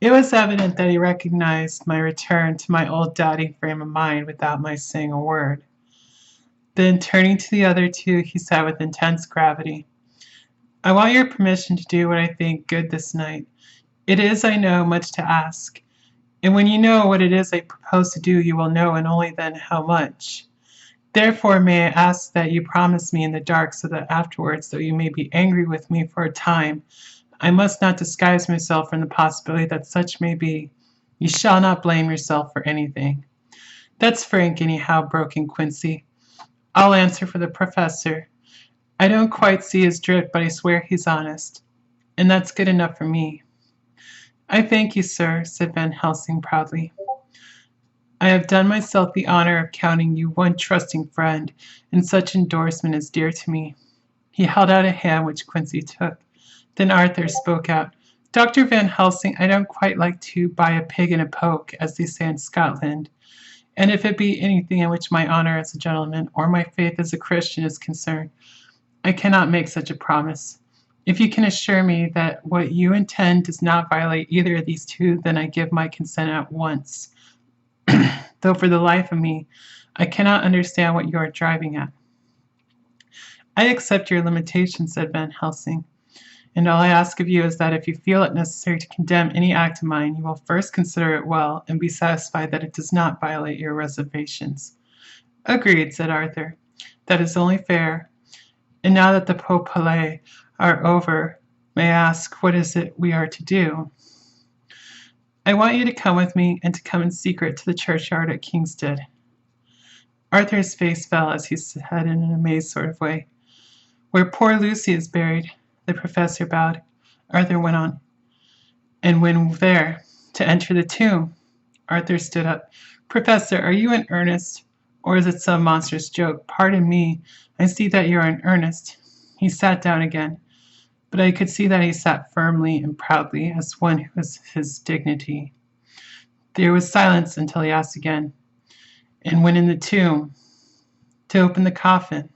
It was evident that he recognized my return to my old doubting frame of mind without my saying a word. Then, turning to the other two, he said with intense gravity, I want your permission to do what I think good this night. It is, I know, much to ask. And when you know what it is I propose to do, you will know, and only then, how much. Therefore, may I ask that you promise me in the dark, so that afterwards, though you may be angry with me for a time, I must not disguise myself from the possibility that such may be. You shall not blame yourself for anything. That's frank, anyhow, broke in Quincy. I'll answer for the professor. I don't quite see his drift, but I swear he's honest. And that's good enough for me. I thank you, sir, said Van Helsing proudly. I have done myself the honor of counting you one trusting friend, and such endorsement is dear to me. He held out a hand which Quincy took. Then Arthur spoke out. Dr. Van Helsing, I don't quite like to buy a pig in a poke, as they say in Scotland. And if it be anything in which my honor as a gentleman, or my faith as a Christian is concerned, I cannot make such a promise. If you can assure me that what you intend does not violate either of these two, then I give my consent at once. Though for the life of me, I cannot understand what you are driving at. I accept your limitation, said Van Helsing, and all I ask of you is that if you feel it necessary to condemn any act of mine, you will first consider it well and be satisfied that it does not violate your reservations. Agreed, said Arthur. That is only fair. And now that the populae are over, may I ask what is it we are to do? I want you to come with me, and to come in secret to the churchyard at Kingstead. Arthur's face fell as he said in an amazed sort of way, Where poor Lucy is buried. The professor bowed. Arthur went on, And when there, to enter the tomb. Arthur stood up. Professor, are you in earnest, or is it some monstrous joke? Pardon me, I see that you are in earnest. He sat down again, but I could see that he sat firmly and proudly, as one who has his dignity. There was silence until he asked again, And when in the tomb, to open the coffin.